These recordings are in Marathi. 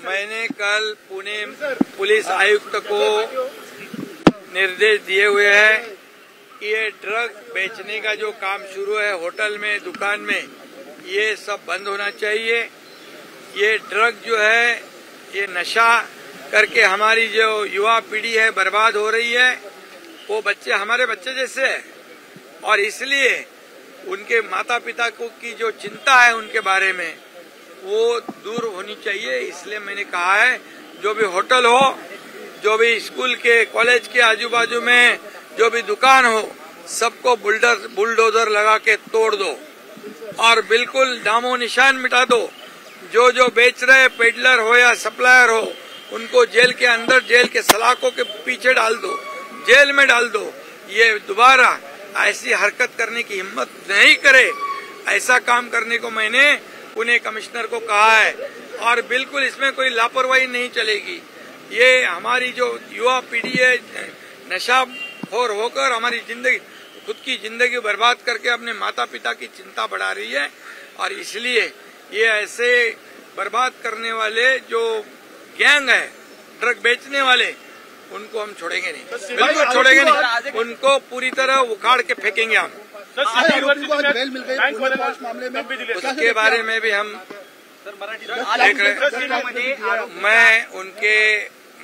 मैंने कल पुणे पुलिस आयुक्त को निर्देश दिए हुए हैं कि ये ड्रग बेचने का जो काम शुरू है होटल में, दुकान में, ये सब बंद होना चाहिए। ये ड्रग जो है, ये नशा करके हमारी जो युवा पीढ़ी है बर्बाद हो रही है। वो बच्चे हमारे बच्चे जैसे है और इसलिए उनके माता पिता को की जो चिंता है उनके बारे में वो दूर होनी चाहिए। इसलिए मैंने कहा है जो भी होटल हो, जो भी स्कूल के, कॉलेज के आजू बाजू में जो भी दुकान हो, सबको बुलडोजर लगा के तोड़ दो और बिल्कुल नामो निशान मिटा दो। जो जो बेच रहे, पेडलर हो या सप्लायर हो, उनको जेल के अंदर, जेल के सलाखों के पीछे डाल दो, जेल में डाल दो। ये दोबारा ऐसी हरकत करने की हिम्मत नहीं करे। ऐसा काम करने को मैंने पुणे कमिश्नर को कहा है और बिल्कुल इसमें कोई लापरवाही नहीं चलेगी। ये हमारी जो युवा पीढ़ी है नशाखोर होकर हमारी जिंदगी, खुद की जिंदगी बर्बाद करके अपने माता पिता की चिंता बढ़ा रही है और इसलिए ये ऐसे बर्बाद करने वाले जो गैंग है, ड्रग बेचने वाले, उनको हम छोड़ेंगे नहीं, बिल्कुल छोड़ेंगे नहीं। उनको पूरी तरह उखाड़ के फेंकेंगे हम। उसके बारे में भी हम देख रहे। मैं उनके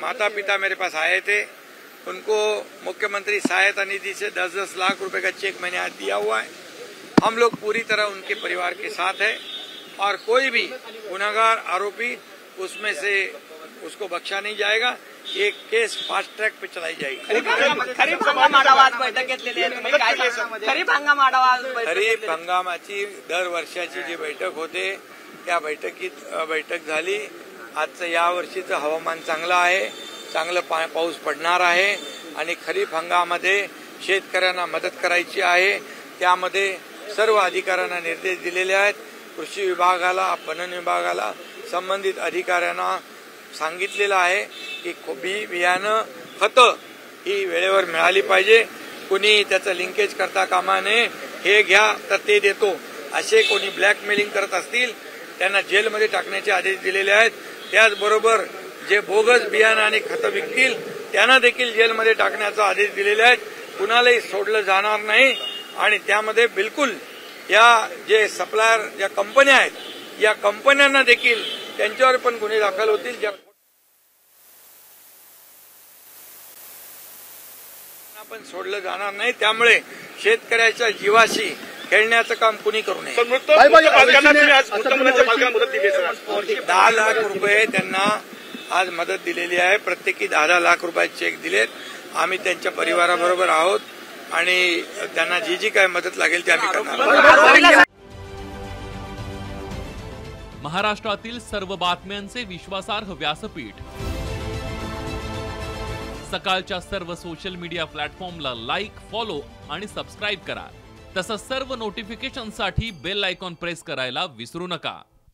माता पिता मेरे पास आए थे, उनको मुख्यमंत्री सहायता निधि से 10-10 लाख रुपए का चेक मैंने आज दिया हुआ है। हम लोग पूरी तरह उनके परिवार के साथ है और कोई भी गुनाहगार आरोपी उसमें से उसको बख्शा नहीं जाएगा। ये केस फास्ट ट्रैक पे चलाई जाएगी। खरीप हंगामाची दरवर्षाची जी बैठक होते त्या बैठक झाली। आजचं या वर्षीचं हवामान चांगलं आहे, चांगलं पाऊस पडणार आहे आणि खरीप हंगामामध्ये शेतकऱ्यांना मदत करायची आहे। त्यामध्ये सर्व अधिकाऱ्यांना निर्देश दिलेले आहेत। कृषी विभागाला, पणन विभागाला, संबंधित अधिकाऱ्यांना सांगितलेलं आहे की बियाणं, खतं ही वेळेवर मिळाली पाहिजे। कोणी त्याचं लिंकेज करता कामा नये। हे घ्या तर ते देतो असे कोणी ब्लॅकमेलिंग करत असतील त्यांना जेलमध्ये टाकण्याचे आदेश दिलेले आहेत। त्याचबरोबर जे बोगस बियाणं आणि खतं विकतील त्यांना देखील जेलमध्ये टाकण्याचा आदेश दिलेले आहेत। कुणालाही सोडलं जाणार नाही आणि त्यामध्ये बिलकुल या जे सप्लायर ज्या कंपन्या आहेत, या कंपन्यांना देखील त्यांच्यावर पण गुन्हे दाखल होतील। ज्या पण सोडलं जाणार नाही। त्यामुळे शेतकऱ्याच्या जीवाशी खेळण्याचं काम कुणी करू नये। 10 लाख रुपये त्यांना आज मदत दिलेली आहे। प्रत्येकी 10 लाख रुपये चेक दिलेत। आम्ही त्यांच्या परिवाराबरोबर आहोत आणि त्यांना जी जी काय मदत लागेल ती आम्ही करणार। महाराष्ट्रातील सर्व बातम्यांचे विश्वासार्ह व्यासपीठ, सकाळच्या सर्व सोशल मीडिया प्लॅटफॉर्मला लाईक, फॉलो आणि सबस्क्राईब करा। तसंच सर्व नोटिफिकेशनसाठी बेल आयकॉन प्रेस करायला विसरू नका।